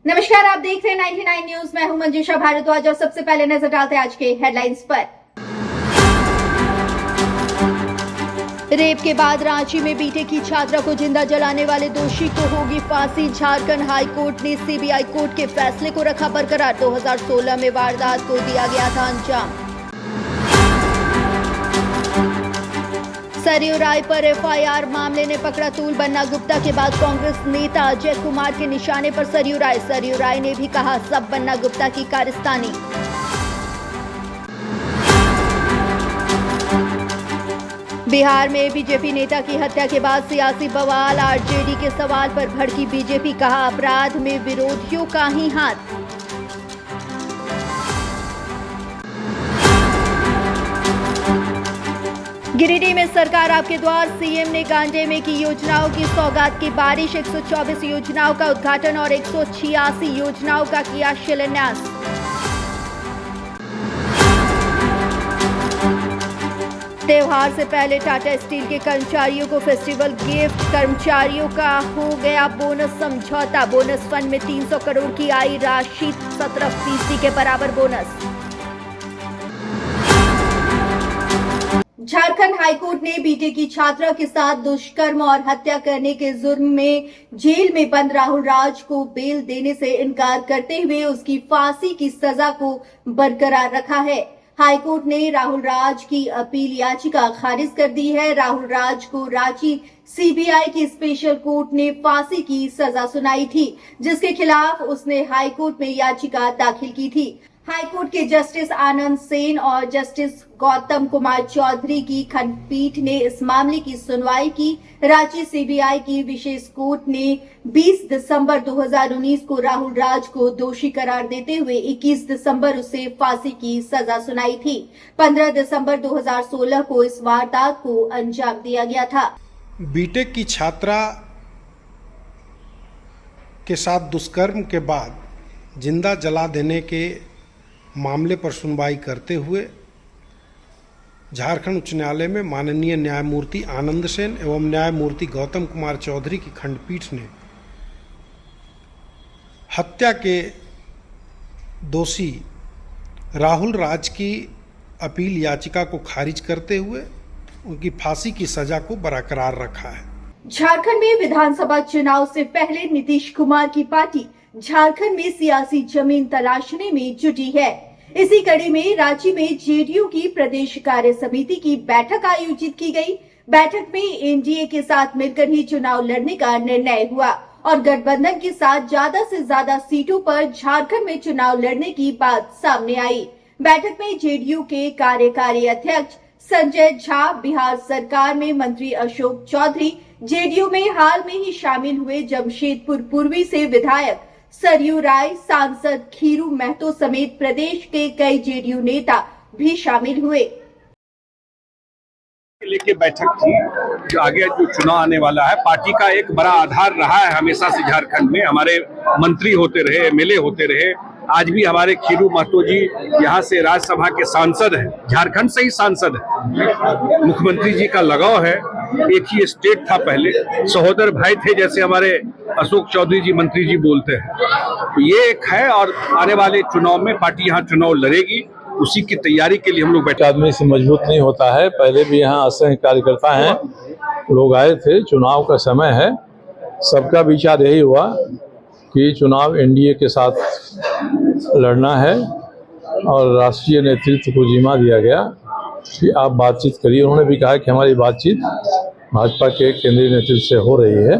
नमस्कार, आप देख रहे हैं 99 न्यूज। मैं हूं मंजूषा भारद्वाज और सबसे पहले नजर डालते हैं आज के हेडलाइंस पर। रेप के बाद रांची में बीटेक की छात्रा को जिंदा जलाने वाले दोषी को होगी फांसी। झारखंड हाई कोर्ट ने सीबीआई कोर्ट के फैसले को रखा बरकरार। 2016 में वारदात को दिया गया था अंजाम। सरयू राय पर एफआईआर मामले ने पकड़ा तूल। बन्ना गुप्ता के बाद कांग्रेस नेता अजय कुमार के निशाने पर सरयू राय ने भी कहा सब बन्ना गुप्ता की कारस्तानी। बिहार में बीजेपी नेता की हत्या के बाद सियासी बवाल। आरजेडी के सवाल पर भड़की बीजेपी, कहा अपराध में विरोधियों का ही हाथ। गिरिडीह में सरकार आपके द्वार, सीएम ने गांजे में की योजनाओं की सौगात की बारिश। 124 योजनाओं का उद्घाटन और 186 योजनाओं का किया शिलान्यास। त्योहार से पहले टाटा स्टील के कर्मचारियों को फेस्टिवल गिफ्ट। कर्मचारियों का हो गया बोनस समझौता। बोनस फंड में 300 करोड़ की आई राशि, 17% के बराबर बोनस। झारखंड हाईकोर्ट ने बीटेक की छात्रा के साथ दुष्कर्म और हत्या करने के जुर्म में जेल में बंद राहुल राज को बेल देने से इनकार करते हुए उसकी फांसी की सजा को बरकरार रखा है। हाईकोर्ट ने राहुल राज की अपील याचिका खारिज कर दी है। राहुल राज को रांची सीबीआई की स्पेशल कोर्ट ने फांसी की सजा सुनाई थी, जिसके खिलाफ उसने हाईकोर्ट में याचिका दाखिल की थी। हाईकोर्ट के जस्टिस आनंद सेन और जस्टिस गौतम कुमार चौधरी की खंडपीठ ने इस मामले की सुनवाई की। रांची सीबीआई की विशेष कोर्ट ने 20 दिसंबर 2019 को राहुल राज को दोषी करार देते हुए 21 दिसंबर उसे फांसी की सजा सुनाई थी। 15 दिसंबर 2016 को इस वारदात को अंजाम दिया गया था। बीटेक की छात्रा के साथ दुष्कर्म के बाद जिंदा जला देने के मामले पर सुनवाई करते हुए झारखंड उच्च न्यायालय में माननीय न्यायमूर्ति आनंद सेन एवं न्यायमूर्ति गौतम कुमार चौधरी की खंडपीठ ने हत्या के दोषी राहुल राज की अपील याचिका को खारिज करते हुए उनकी फांसी की सजा को बरकरार रखा है। झारखंड में विधानसभा चुनाव से पहले नीतीश कुमार की पार्टी झारखंड में सियासी जमीन तलाशने में जुटी है। इसी कड़ी में रांची में जेडीयू की प्रदेश कार्य समिति की बैठक आयोजित की गई। बैठक में एनडीए के साथ मिलकर ही चुनाव लड़ने का निर्णय हुआ और गठबंधन के साथ ज्यादा से ज्यादा सीटों पर झारखंड में चुनाव लड़ने की बात सामने आई। बैठक में जेडीयू के कार्यकारी अध्यक्ष संजय झा, बिहार सरकार में मंत्री अशोक चौधरी, जेडीयू में हाल में ही शामिल हुए जमशेदपुर पूर्वी से विधायक सरयू राय, सांसद खीरू महतो समेत प्रदेश के कई जेडीयू नेता भी शामिल हुए। लेके बैठक थी जो आगे जो चुनाव आने वाला है, पार्टी का एक बड़ा आधार रहा है हमेशा से झारखंड में। हमारे मंत्री होते रहे, एमएलए होते रहे, आज भी हमारे खीरू महतो जी यहाँ से राज्यसभा के सांसद हैं, झारखंड से ही सांसद है। मुख्यमंत्री जी का लगाव है, एक ही स्टेट था पहले, सहोदर भाई थे जैसे हमारे अशोक चौधरी जी मंत्री जी बोलते हैं। तो ये एक है और आने वाले चुनाव में पार्टी यहाँ चुनाव लड़ेगी, उसी की तैयारी के लिए हम लोग बैठे। आदमी से मजबूत नहीं होता है। पहले भी यहाँ असंख्य कार्यकर्ता हैं, लोग आए थे, चुनाव का समय है, सबका विचार यही हुआ कि चुनाव एनडीए के साथ लड़ना है और राष्ट्रीय नेतृत्व को जिम्मा दिया गया कि आप बातचीत करिए। उन्होंने भी कहा कि हमारी बातचीत भाजपा के केंद्रीय नेतृत्व से हो रही है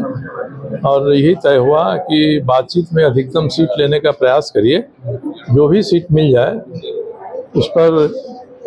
और यही तय हुआ कि बातचीत में अधिकतम सीट लेने का प्रयास करिए, जो भी सीट मिल जाए उस पर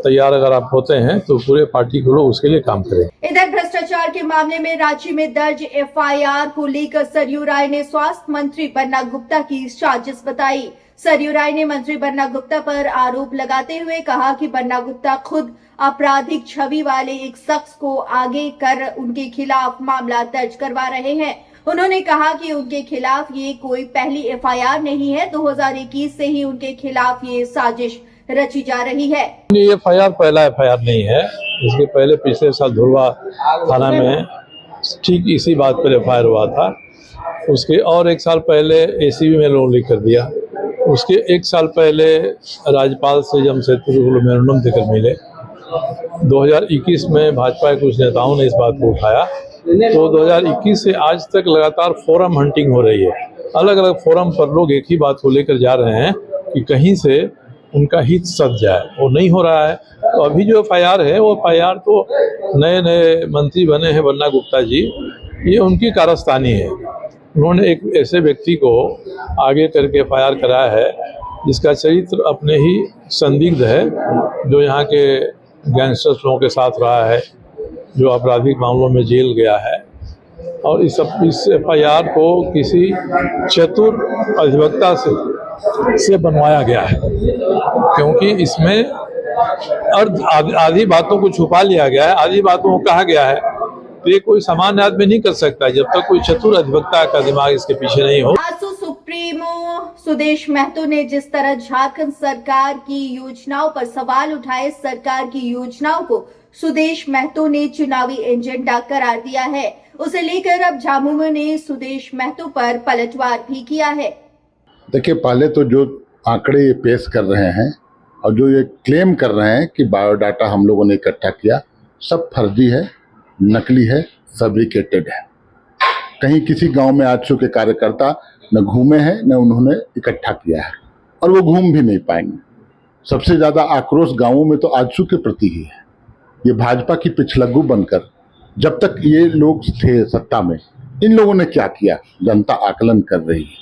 तैयार अगर आप होते हैं तो पूरे पार्टी के लोग उसके लिए काम करें। इधर भ्रष्टाचार के मामले में रांची में दर्ज एफआईआर को लेकर सरयू राय ने स्वास्थ्य मंत्री बन्ना गुप्ता की साजिश बताई। सरयू राय ने मंत्री बन्ना गुप्ता पर आरोप लगाते हुए कहा कि बन्ना गुप्ता खुद आपराधिक छवि वाले एक शख्स को आगे कर उनके खिलाफ मामला दर्ज करवा रहे हैं। उन्होंने कहा कि उनके खिलाफ ये कोई पहली एफआईआर नहीं है, 2021 से ही उनके खिलाफ ये साजिश रची जा रही है। ये एफआईआर पहला एफआईआर नहीं है, इसके पहले पिछले साल धुरवा थाना में ठीक इसी बात पर एफआईआर हुआ था उसके और एक साल पहले एसीबी में लोन लीक कर दिया। उसके एक साल पहले राज्यपाल से जमशेदपुर मेमोरेंडम देकर मिले। 2021 में भाजपा के कुछ नेताओं ने इस बात को उठाया, तो 2021 से आज तक लगातार फोरम हंटिंग हो रही है। अलग अलग फोरम पर लोग एक ही बात को लेकर जा रहे हैं कि कहीं से उनका हित सध जाए, वो नहीं हो रहा है। तो अभी जो FIR है वो FIR तो नए नए मंत्री बने हैं बन्ना गुप्ता जी, ये उनकी कारस्तानी है। उन्होंने एक ऐसे व्यक्ति को आगे करके FIR कराया है जिसका चरित्र अपने ही संदिग्ध है, जो यहाँ के गैंगस्टर्स लोगों के साथ रहा है, जो आपराधिक मामलों में जेल गया है। और इस FIR को किसी चतुर अधिवक्ता से बनवाया गया है, क्योंकि इसमें आधी बातों को छुपा लिया गया है, आधी बातों को कहा गया है। तो ये कोई सामान्य आदमी नहीं कर सकता जब तक कोई चतुर अधिवक्ता का दिमाग इसके पीछे नहीं हो। आसू सुप्रीमो सुदेश महतो ने जिस तरह झारखंड सरकार की योजनाओं पर सवाल उठाए, सरकार की योजनाओं को सुदेश महतो ने चुनावी एजेंडा करार दिया है, उसे लेकर अब झामुमो ने सुदेश महतो पर पलटवार भी किया है। देखिए, पहले तो जो आंकड़े ये पेश कर रहे हैं और जो ये क्लेम कर रहे हैं कि बायोडाटा हम लोगों ने इकट्ठा किया, सब फर्जी है, नकली है, फैब्रिकेटेड है। कहीं किसी गांव में आजसू के कार्यकर्ता न घूमे हैं न उन्होंने इकट्ठा किया है, और वो घूम भी नहीं पाएंगे। सबसे ज़्यादा आक्रोश गांवों में तो आजसू के प्रति ही है। ये भाजपा की पिछलग्गू बनकर जब तक ये लोग थे सत्ता में, इन लोगों ने क्या किया, जनता आकलन कर रही है।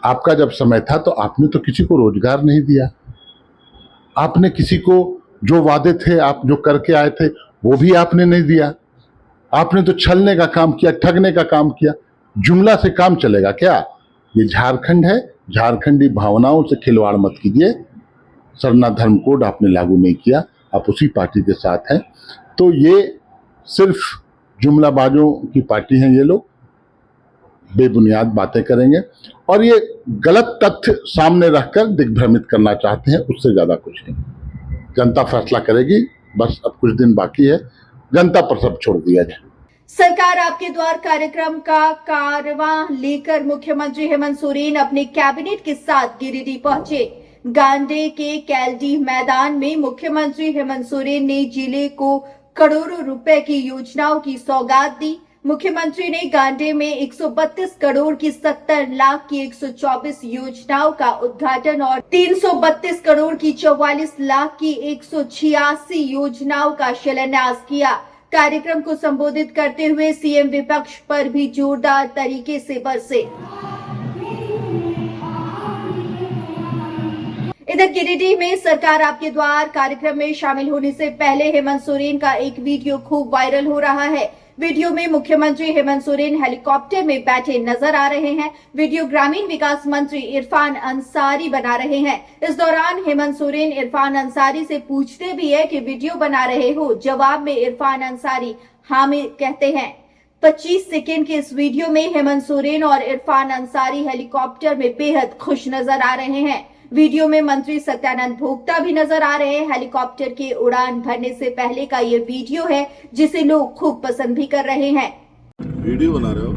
आपका जब समय था तो आपने तो किसी को रोजगार नहीं दिया, आपने किसी को जो वादे थे आप जो करके आए थे वो भी आपने नहीं दिया। आपने तो छलने का काम किया, ठगने का काम किया। जुमला से काम चलेगा क्या? ये झारखंड है, झारखंडी भावनाओं से खिलवाड़ मत कीजिए। सरना धर्म कोड आपने लागू नहीं किया, आप उसी पार्टी के साथ हैं। तो ये सिर्फ जुमलाबाजों की पार्टी है, ये लोग बेबुनियाद बातें करेंगे और ये गलत तथ्य सामने रखकर दिग्भ्रमित करना चाहते हैं, उससे ज्यादा कुछ नहीं। जनता फैसला करेगी, बस अब कुछ दिन बाकी है, जनता पर सब छोड़ दिया जाए। सरकार आपके द्वार कार्यक्रम का कारवां लेकर मुख्यमंत्री हेमंत सोरेन अपने कैबिनेट के साथ गिरिडीह पहुंचे। गांडे के कैलडी मैदान में मुख्यमंत्री हेमंत सोरेन ने जिले को करोड़ों रुपए की योजनाओं की सौगात दी। मुख्यमंत्री ने गांडे में 132 करोड़ की 70 लाख की 124 योजनाओं का उद्घाटन और 332 करोड़ की 44 लाख की 186 योजनाओं का शिलान्यास किया। कार्यक्रम को संबोधित करते हुए सीएम विपक्ष पर भी जोरदार तरीके से बरसे। इधर गिरिडीह में सरकार आपके द्वार कार्यक्रम में शामिल होने से पहले हेमंत सोरेन का एक वीडियो खूब वायरल हो रहा है। वीडियो में मुख्यमंत्री हेमंत सोरेन हेलीकॉप्टर में बैठे नजर आ रहे हैं। वीडियो ग्रामीण विकास मंत्री इरफान अंसारी बना रहे हैं। इस दौरान हेमंत सोरेन इरफान अंसारी से पूछते भी है कि वीडियो बना रहे हो। जवाब में इरफान अंसारी हाँ में कहते हैं। 25 सेकेंड के इस वीडियो में हेमंत सोरेन और इरफान अंसारी हेलीकॉप्टर में बेहद खुश नजर आ रहे हैं। वीडियो में मंत्री सत्यानंद भोक्ता भी नजर आ रहे हैं। हेलीकॉप्टर के उड़ान भरने से पहले का ये वीडियो है जिसे लोग खूब पसंद भी कर रहे हैं। वीडियो बना रहे हो?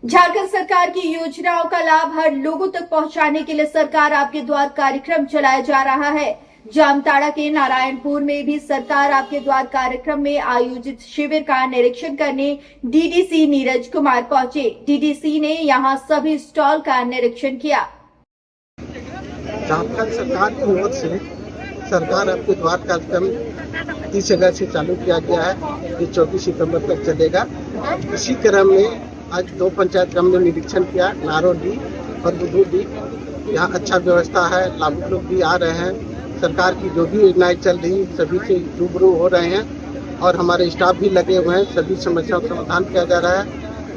झारखंड सरकार की योजनाओं का लाभ हर लोगों तक पहुंचाने के लिए सरकार आपके द्वार कार्यक्रम चलाया जा रहा है। जामताड़ा के नारायणपुर में भी सरकार आपके द्वार कार्यक्रम में आयोजित शिविर का निरीक्षण करने डीडीसी नीरज कुमार पहुंचे। डीडीसी ने यहां सभी स्टॉल का निरीक्षण किया। झारखंड सरकार की ओर से सरकार आपके द्वार कार्यक्रम 30 अगस्त से चालू किया गया है, ये 24 सितंबर तक चलेगा। इसी क्रम में आज 2 पंचायत का हमने निरीक्षण किया, नारोडी और बुधूडी। यहाँ अच्छा व्यवस्था है, लाभुक लोग भी आ रहे हैं। सरकार की जो भी योजनाएं चल रही सभी से रूबरू हो रहे हैं और हमारे स्टाफ भी लगे हुए हैं। सभी समस्याओं का समाधान किया जा रहा है,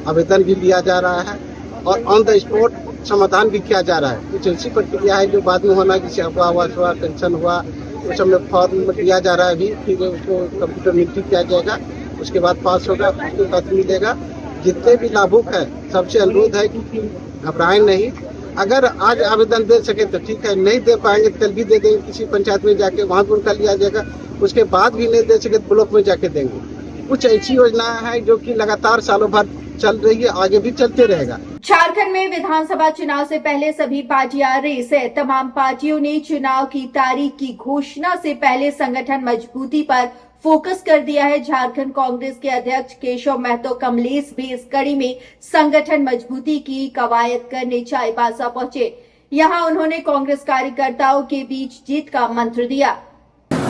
आवेदन भी लिया जा रहा है और ऑन द स्पॉट समाधान भी किया जा रहा है। कुछ ऐसी प्रक्रिया है जो बाद में होना, जैसे आवास हुआ, पेंशन हुआ, उस समय फॉर्म दिया जा रहा है अभी, फिर उसको कंप्यूटर में एंट्री किया जाएगा, उसके बाद पास होगा, उसके बाद मिलेगा। जितने भी लाभुक है सबसे अनुरोध है कि घबराएं नहीं, अगर आज आवेदन दे सके तो ठीक है, नहीं दे पाएंगे तो कल भी दे देंगे किसी पंचायत में जाके, वहाँ भी उनका लिया जाएगा। उसके बाद भी नहीं दे सके तो ब्लॉक में जाके देंगे। कुछ ऐसी योजना है जो कि लगातार सालों भर चल रही है, आगे भी चलते रहेगा। झारखंड में विधानसभा चुनाव से पहले सभी पार्टियां रेस है। तमाम पार्टियों ने चुनाव की तारीख की घोषणा से पहले संगठन मजबूती पर फोकस कर दिया है। झारखंड कांग्रेस के अध्यक्ष केशव महतो कमलेश भी इस कड़ी में संगठन मजबूती की कवायद करने चाईबासा पहुंचे। यहां उन्होंने कांग्रेस कार्यकर्ताओं के बीच जीत का मंत्र दिया।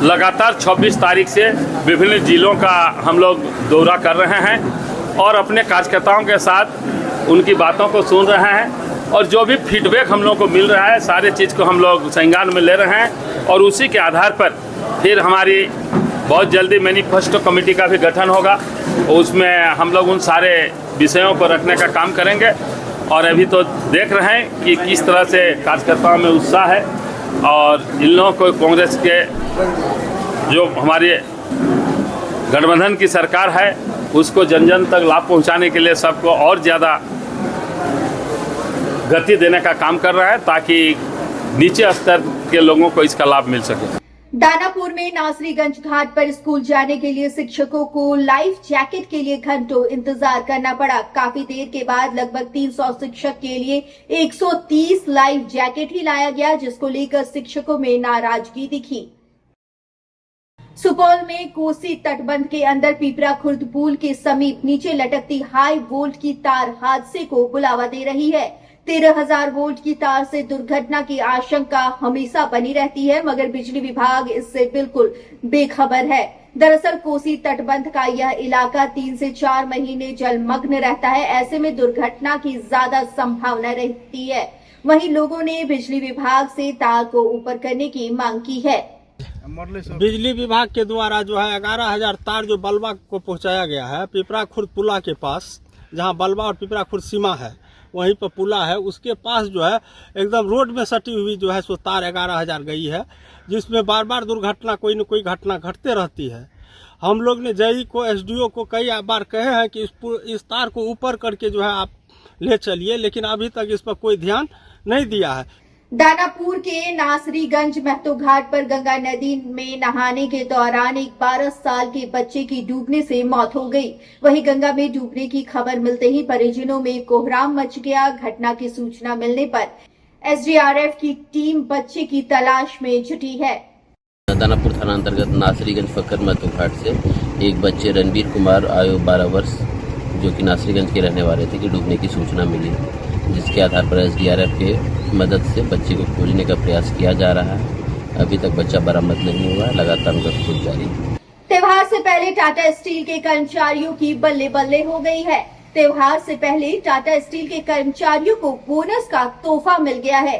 लगातार 26 तारीख से विभिन्न जिलों का हम लोग दौरा कर रहे हैं और अपने कार्यकर्ताओं के साथ उनकी बातों को सुन रहे हैं और जो भी फीडबैक हम लोग को मिल रहा है सारे चीज़ को हम लोग संज्ञान में ले रहे हैं और उसी के आधार पर फिर हमारी बहुत जल्दी मैनिफेस्टो कमेटी का भी गठन होगा। उसमें हम लोग उन सारे विषयों को रखने का काम करेंगे और अभी तो देख रहे हैं कि किस तरह से कार्यकर्ताओं में उत्साह है और इन लोगों को कांग्रेस के जो हमारी गठबंधन की सरकार है उसको जन जन तक लाभ पहुंचाने के लिए सबको और ज़्यादा गति देने का काम कर रहा है ताकि नीचे स्तर के लोगों को इसका लाभ मिल सके। दानापुर में नासरीगंज घाट पर स्कूल जाने के लिए शिक्षकों को लाइफ जैकेट के लिए घंटों इंतजार करना पड़ा। काफी देर के बाद लगभग 300 शिक्षक के लिए 130 लाइफ जैकेट ही लाया गया, जिसको लेकर शिक्षकों में नाराजगी दिखी। सुपौल में कोसी तटबंध के अंदर पीपरा खुर्द पुल के समीप नीचे लटकती हाई वोल्ट की तार हादसे को बुलावा दे रही है। 13,000 वोल्ट की तार से दुर्घटना की आशंका हमेशा बनी रहती है, मगर बिजली विभाग इससे बिल्कुल बेखबर है। दरअसल कोसी तटबंध का यह इलाका 3 से 4 महीने जलमग्न रहता है। ऐसे में दुर्घटना की ज्यादा संभावना रहती है। वहीं लोगों ने बिजली विभाग से तार को ऊपर करने की मांग की है। बिजली विभाग के द्वारा जो है 11,000 तार जो बलवा को पहुंचाया गया है पिपरा खुर्द पुला के पास, जहां बलवा और पिपरा खुर्द सीमा है वहीं पर पुला है, उसके पास जो है एकदम रोड में सटी हुई जो है सो तार 11,000 गई है, जिसमें बार बार दुर्घटना कोई न कोई घटना घटते रहती है। हम लोग ने जेई को एसडीओ को कई बार कहे हैं कि इस तार को ऊपर करके जो है आप ले चलिए, लेकिन अभी तक इस पर कोई ध्यान नहीं दिया है। दानापुर के नासरीगंज महतो घाट पर गंगा नदी में नहाने के दौरान एक 12 साल के बच्चे की डूबने से मौत हो गई। वहीं गंगा में डूबने की खबर मिलते ही परिजनों में कोहराम मच गया। घटना की सूचना मिलने पर एसडीआरएफ की टीम बच्चे की तलाश में जुटी है। दानापुर थाना अंतर्गत नासरीगंज फक्कर महतो घाट से एक बच्चे रणबीर कुमार आयु 12 वर्ष जो कि नासरीगंज के रहने वाले थे कि डूबने की सूचना मिली, जिसके आधार पर एसडीआरएफ के मदद से बच्चे को खोजने का प्रयास किया जा रहा है। अभी तक बच्चा बरामद नहीं हुआ है, लगातार उनका खोज जारी है। त्योहार से पहले टाटा स्टील के कर्मचारियों की बल्ले बल्ले हो गई है। त्योहार से पहले टाटा स्टील के कर्मचारियों को बोनस का तोहफा मिल गया है।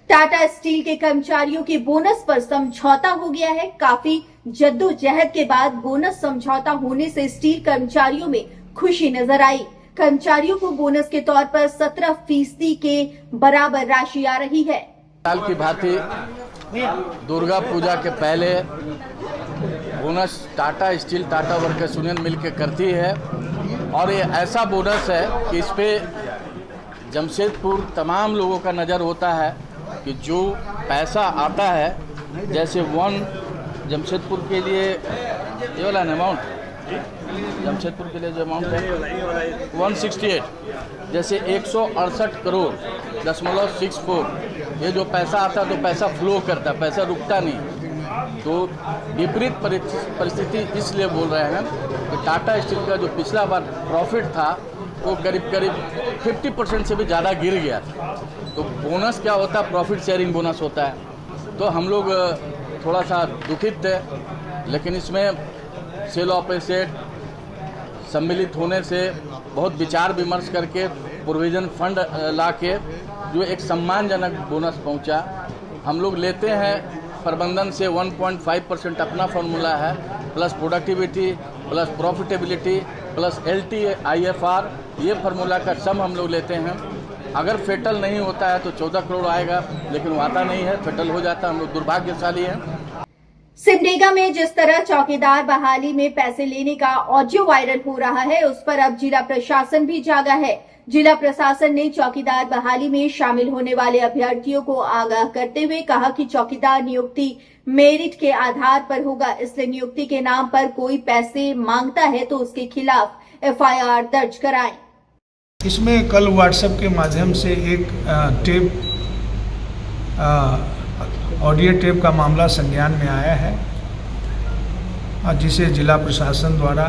टाटा स्टील के कर्मचारियों के बोनस पर समझौता हो गया है। काफी जद्दोजहद के बाद बोनस समझौता होने से स्टील कर्मचारियों में खुशी नजर आई। कर्मचारियों को बोनस के तौर पर 17% के बराबर राशि आ रही है। साल की भांति दुर्गा पूजा के पहले bonus Tata steel Tata workers union मिलकर करती है और ये ऐसा बोनस है कि इस पे जमशेदपुर तमाम लोगों का नज़र होता है कि जो पैसा आता है, जैसे जमशेदपुर के लिए ये वाला अमाउंट जमशेदपुर के लिए जो अमाउंट है 168, जैसे 168 करोड़ 0.64 ये जो पैसा आता है तो पैसा फ्लो करता है, पैसा रुकता नहीं। तो विपरीत परिस्थिति इसलिए बोल रहे हैं कि टाटा स्टील का जो पिछला बार प्रॉफिट था वो करीब 50% से भी ज़्यादा गिर गया। तो बोनस क्या होता है, प्रॉफिट शेयरिंग बोनस होता है। तो हम लोग थोड़ा सा दुखित थे, लेकिन इसमें सेल ऑफ एसेट सम्मिलित होने से बहुत विचार विमर्श करके प्रोविजन फंड ला के जो एक सम्मानजनक बोनस पहुंचा। हम लोग लेते हैं प्रबंधन से 1.5% अपना फॉर्मूला है, plus productivity plus profitability plus LTIFR ये फार्मूला का सम हम लोग लेते हैं। अगर फेटल नहीं होता है तो 14 करोड़ आएगा, लेकिन वो आता नहीं है, फेटल हो जाता है। हम लोग दुर्भाग्यशाली हैं। सिमडेगा में जिस तरह चौकीदार बहाली में पैसे लेने का ऑडियो वायरल हो रहा है, उस पर अब जिला प्रशासन भी जागा है। जिला प्रशासन ने चौकीदार बहाली में शामिल होने वाले अभ्यर्थियों को आगाह करते हुए कहा कि चौकीदार नियुक्ति मेरिट के आधार पर होगा, इसलिए नियुक्ति के नाम पर कोई पैसे मांगता है तो उसके खिलाफ एफआईआर दर्ज कराएं। इसमें कल व्हाट्सएप के माध्यम से एक ऑडियो टेप का मामला संज्ञान में आया है, जिसे जिला प्रशासन द्वारा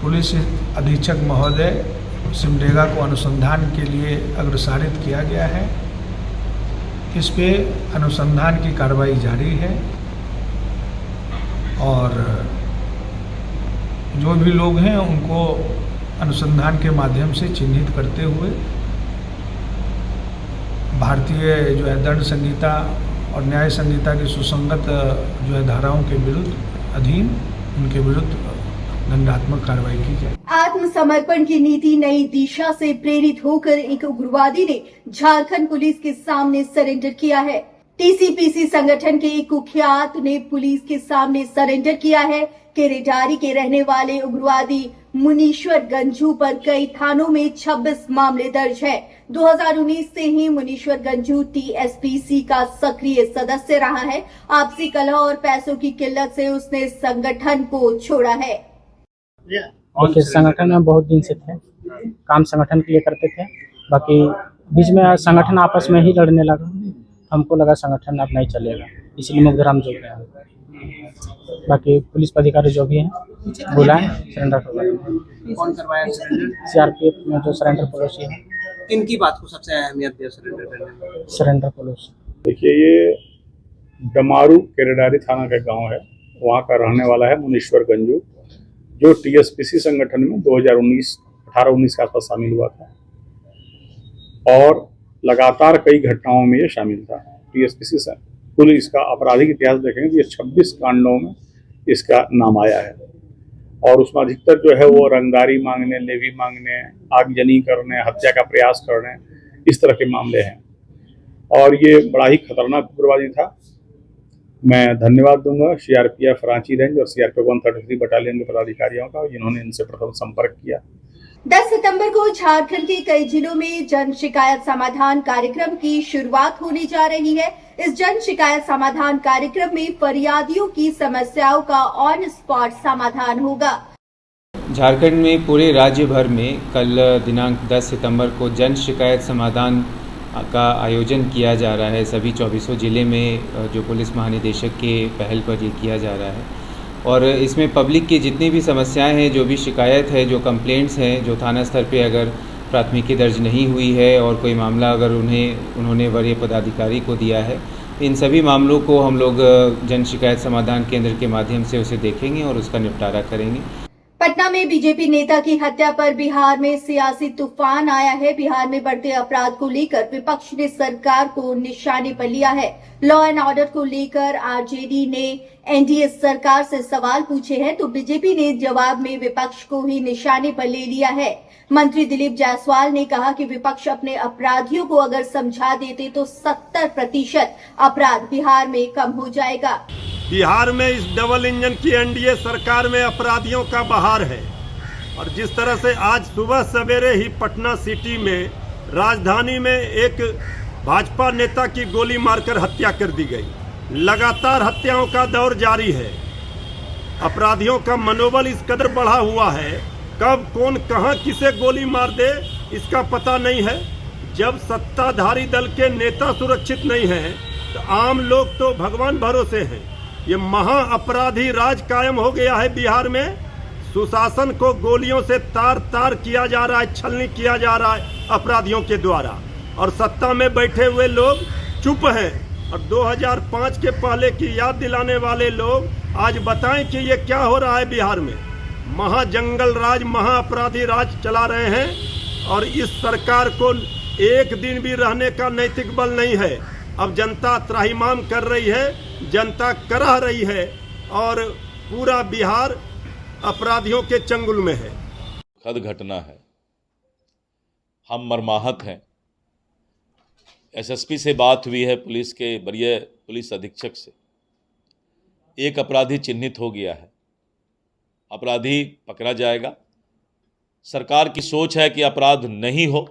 पुलिस अधीक्षक महोदय सिमडेगा को अनुसंधान के लिए अग्रसारित किया गया है। इस पे अनुसंधान की कार्रवाई जारी है और जो भी लोग हैं उनको अनुसंधान के माध्यम से चिन्हित करते हुए भारतीय जो है दंड संहिता और न्याय संहिता की सुसंगत जो है धाराओं के विरुद्ध अधीन उनके विरुद्ध दंडात्मक कार्रवाई की जाए। आत्मसमर्पण की नीति नई दिशा से प्रेरित होकर एक उग्रवादी ने झारखंड पुलिस के सामने सरेंडर किया है। टीसीपीसी संगठन के एक कुख्यात ने पुलिस के सामने सरेंडर किया है। केरेडारी के रहने वाले उग्रवादी मुनीश्वर गंजू पर कई थानों में 26 मामले दर्ज है। 2019 से ही मुनीश्वर गंजू टीएसपीसी का सक्रिय सदस्य रहा है। आपसी कलह और पैसों की किल्लत से उसने संगठन को छोड़ा है। देखिए, संगठन में बहुत दिन से थे, काम संगठन के लिए करते थे। बाकी बीच में संगठन आपस में ही लड़ने लगा, हमको लगा संगठन अब नहीं चलेगा, इसलिए मुग्धराम जो गया। बाकी पुलिस पदाधिकारी जो भी हैं बुलाएं, सरेंडर करवाएं। कौन करवाया सरेंडर? सीआरपीएफ में जो सरेंडर पड़ोसी है। इनकी बात को सबसे अहमियत दिया सरेंडर करने में। सरेंडर पड़ोसी देखिए, ये डमारू केरेडारी थाना का गांव है, वहाँ का रहने वाला है मुनीश्वर गंजू, जो टीएसपीसी संगठन में 2018-19 के आसपास शामिल हुआ था और लगातार कई घटनाओं में ये शामिल था। टीएसपीसी से कुल इसका आपराधिक इतिहास देखेंगे तो ये 26 कांडों में इसका नाम आया है और उसमें अधिकतर जो है वो रंगदारी मांगने, लेवी मांगने, आगजनी करने, हत्या का प्रयास करने, इस तरह के मामले हैं और ये बड़ा ही खतरनाक उग्रवादी था। मैं धन्यवाद दूंगा सीआरपीएफ रांची रेंज और सीआरपीएफ 133 बटालियन के पदाधिकारियों का, जिन्होंने इनसे प्रथम संपर्क किया। 10 सितंबर को झारखंड के कई जिलों में जन शिकायत समाधान कार्यक्रम की शुरुआत होने जा रही है। इस जन शिकायत समाधान कार्यक्रम में फरियादियों की समस्याओं का ऑन स्पॉट समाधान होगा। झारखंड में पूरे राज्य भर में कल दिनांक 10 सितंबर को जन शिकायत समाधान का आयोजन किया जा रहा है। सभी 24 जिले में जो पुलिस महानिदेशक के पहल पर ये किया जा रहा है और इसमें पब्लिक की जितनी भी समस्याएं हैं, जो भी शिकायत है, जो कंप्लेंट्स हैं, जो थाना स्तर पे अगर प्राथमिकी दर्ज नहीं हुई है और कोई मामला अगर उन्होंने वरीय पदाधिकारी को दिया है, इन सभी मामलों को हम लोग जन शिकायत समाधान केंद्र के माध्यम से उसे देखेंगे और उसका निपटारा करेंगे। पटना में बीजेपी नेता की हत्या पर बिहार में सियासी तूफान आया है। बिहार में बढ़ते अपराध को लेकर विपक्ष ने सरकार को निशाने पर लिया है। लॉ एंड ऑर्डर को लेकर आरजेडी ने एनडीए सरकार से सवाल पूछे हैं तो बीजेपी ने जवाब में विपक्ष को ही निशाने पर ले लिया है। मंत्री दिलीप जायसवाल ने कहा कि विपक्ष अपने अपराधियों को अगर समझा देते तो 70% अपराध बिहार में कम हो जाएगा। बिहार में इस डबल इंजन की एनडीए सरकार में अपराधियों का बहार है और जिस तरह से आज सुबह सवेरे ही पटना सिटी में राजधानी में एक भाजपा नेता की गोली मारकर हत्या कर दी गई। लगातार हत्याओं का दौर जारी है। अपराधियों का मनोबल इस कदर बढ़ा हुआ है, कब कौन कहां किसे गोली मार दे इसका पता नहीं है। जब सत्ताधारी दल के नेता सुरक्षित नहीं हैं तो आम लोग तो भगवान भरोसे हैं। ये महा अपराधी राज कायम हो गया है बिहार में। सुशासन को गोलियों से तार तार किया जा रहा है, छलनी किया जा रहा है अपराधियों के द्वारा और सत्ता में बैठे हुए लोग चुप हैं। और 2005 के पहले की याद दिलाने वाले लोग आज बताएं कि ये क्या हो रहा है बिहार में। महा जंगल राज, महा अपराधी राज चला रहे हैं और इस सरकार को एक दिन भी रहने का नैतिक बल नहीं है। अब जनता त्राहिमाम कर रही है, जनता कराह रही है और पूरा बिहार अपराधियों के चंगुल में है। दुखद घटना है, हम मर्माहत हैं। एसएसपी से बात हुई है, पुलिस के वरीय पुलिस अधीक्षक से। एक अपराधी चिन्हित हो गया है, अपराधी पकड़ा जाएगा, सरकार की सोच है कि अपराध नहीं हो,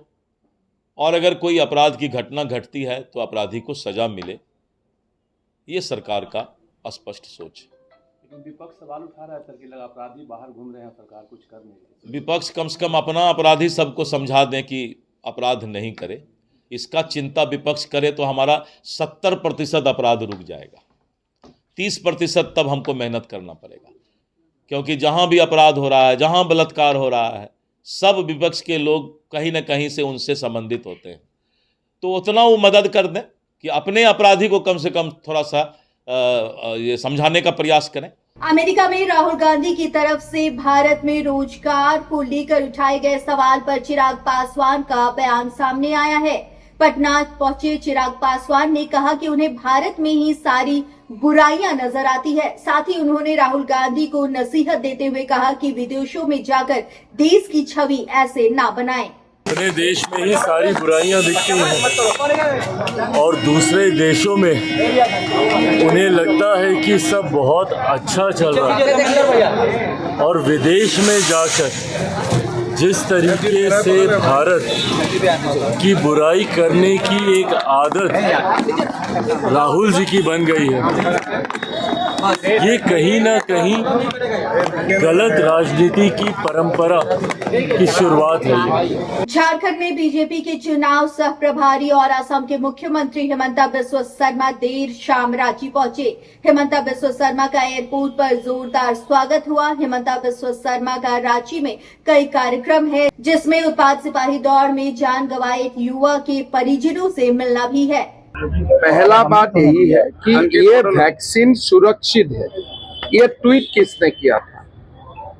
और अगर कोई अपराध की घटना घटती है तो अपराधी को सजा मिले। ये सरकार का स्पष्ट सोच है। विपक्ष सवाल उठा रहा है सर कि लगा अपराधी बाहर घूम रहे हैं, सरकार कुछ कर नहीं रही। विपक्ष कम से कम अपना अपराधी सबको समझा दें कि अपराध नहीं करे। इसका चिंता विपक्ष करे तो हमारा 70% अपराध रुक जाएगा। 30% तब हमको मेहनत करना पड़ेगा, क्योंकि जहाँ भी अपराध हो रहा है, जहाँ बलात्कार हो रहा है, सब विपक्ष के लोग कहीं ना कहीं से उनसे संबंधित होते हैं। तो उतना वो मदद कर दें कि अपने अपराधी को कम से कम थोड़ा सा ये समझाने का प्रयास करें। अमेरिका में राहुल गांधी की तरफ से भारत में रोजगार को लेकर उठाए गए सवाल पर चिराग पासवान का बयान सामने आया है। पटना पहुंचे चिराग पासवान ने कहा कि उन्हें भारत में ही सारी बुराइयां नजर आती है। साथ ही उन्होंने राहुल गांधी को नसीहत देते हुए कहा कि विदेशों में जाकर देश की छवि ऐसे ना बनाएं। अपने देश में ही सारी बुराइयां दिखती हैं और दूसरे देशों में उन्हें लगता है कि सब बहुत अच्छा चल रहा है, और विदेश में जाकर जिस तरीके से भारत की बुराई करने की एक आदत राहुल जी की बन गई है, ये कहीं ना कहीं गलत राजनीति की परंपरा की शुरुआत है। झारखंड में बीजेपी के चुनाव सह प्रभारी और असम के मुख्यमंत्री हिमंता बिस्वा शर्मा देर शाम रांची पहुंचे। हिमंता बिस्वा शर्मा का एयरपोर्ट पर जोरदार स्वागत हुआ। हिमंता बिस्वा शर्मा का रांची में कई कार्यक्रम है, जिसमें उत्पाद सिपाही दौड़ में जान गंवाए एक युवा के परिजनों से मिलना भी है। पहला बात यही है कि ये वैक्सीन सुरक्षित है। ये ट्वीट किसने किया था?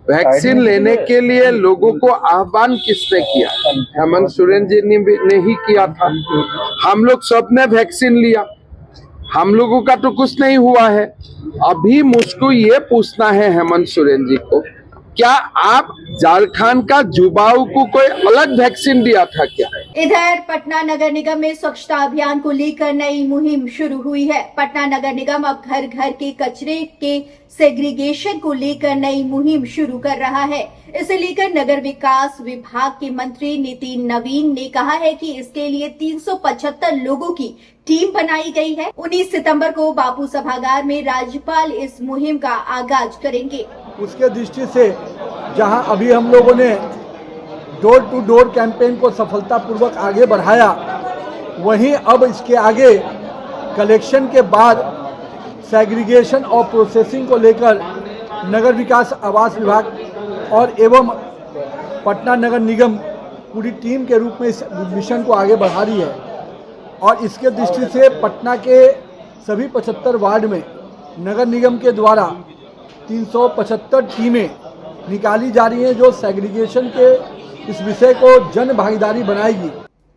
वैक्सीन लेने के लिए लोगों को आह्वान किसने किया? हेमंत सोरेन जी ने ही किया था। हम लोग सबने वैक्सीन लिया, हम लोगों का तो कुछ नहीं हुआ है। अभी मुझको ये पूछना है हेमंत सोरेन जी को, क्या आप झारखंड का युवाओं को कोई अलग वैक्सीन दिया था क्या? इधर पटना नगर निगम में स्वच्छता अभियान को लेकर नई मुहिम शुरू हुई है। पटना नगर निगम अब घर घर के कचरे के सेग्रीगेशन को लेकर नई मुहिम शुरू कर रहा है। इसे लेकर नगर विकास विभाग के मंत्री नितिन नवीन ने कहा है कि इसके लिए 375 लोगों की टीम बनाई गई है। 19 सितंबर को बापू सभागार में राज्यपाल इस मुहिम का आगाज करेंगे। उसके दृष्टि से जहां अभी हम लोगों ने डोर टू डोर कैंपेन को सफलतापूर्वक आगे बढ़ाया, वहीं अब इसके आगे कलेक्शन के बाद सेग्रीगेशन और प्रोसेसिंग को लेकर नगर विकास आवास विभाग और एवं पटना नगर निगम पूरी टीम के रूप में इस मिशन को आगे बढ़ा रही है। और इसके दृष्टि से पटना के सभी 75 वार्ड में नगर निगम के द्वारा 375 टीमें निकाली जा रही हैं, जो सेग्रीगेशन के इस विषय को जन भागीदारी बनाएगी।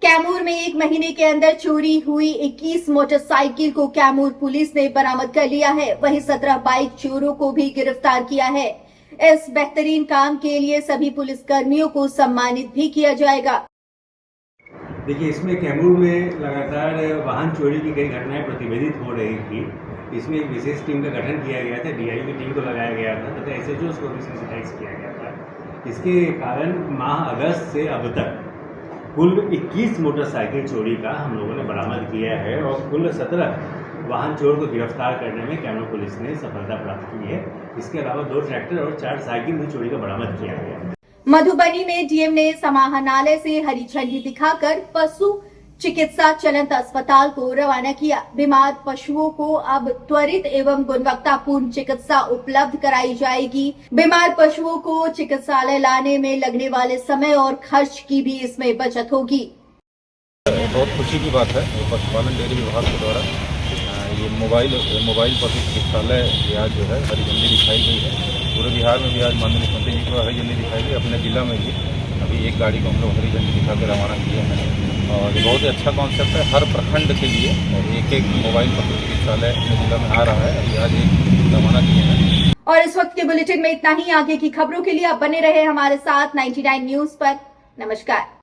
कैमूर में एक महीने के अंदर चोरी हुई 21 मोटरसाइकिल को कैमूर पुलिस ने बरामद कर लिया है। वहीं 17 बाइक चोरों को भी गिरफ्तार किया है। इस बेहतरीन काम के लिए सभी पुलिस कर्मियों को सम्मानित भी किया जाएगा। देखिए, इसमें कैमूर में लगातार वाहन चोरी की कई घटनाएं प्रतिवेदित हो रही थी। इसमें एक विशेष टीम का गठन किया गया था, डीआई की टीम को लगाया गया था तथा एसएचओ को भी सेंसिटाइज किया गया था। इसके कारण माह अगस्त से अब तक कुल 21 मोटरसाइकिल चोरी का हम लोगों ने बरामद किया है और कुल 17 वाहन चोर को गिरफ्तार करने में कैमूर पुलिस ने सफलता प्राप्त की है। इसके अलावा 2 ट्रैक्टर और 4 साइकिल भी चोरी का बरामद किया गया है। मधुबनी में डीएम ने समाहरणालय से हरी झंडी दिखाकर पशु चिकित्सा चलंत अस्पताल को रवाना किया। बीमार पशुओं को अब त्वरित एवं गुणवत्तापूर्ण चिकित्सा उपलब्ध कराई जाएगी। बीमार पशुओं को चिकित्सालय लाने में लगने वाले समय और खर्च की भी इसमें बचत होगी। बहुत खुशी की बात है, पशुपालन डेयरी विभाग के द्वारा ये मोबाइल पशु चिकित्सालय आज जो है हरी झंडी दिखाई गई है। पूरे बिहार में भी आज माननीय मुख्यमंत्री जी को हरी झंडी दिखाई गई। अपने जिला में भी अभी एक गाड़ी को हम लोग हरी झंडी दिखा के रवाना किया है और बहुत ही अच्छा कॉन्सेप्ट है। हर प्रखंड के लिए एक मोबाइल पशु चिकित्सालय अपने जिला में आ रहा है। अभी आज एक रवाना किए हैं। और इस वक्त के बुलेटिन में इतना ही। आगे की खबरों के लिए आप बने रहे हमारे साथ 99 न्यूज पर। नमस्कार।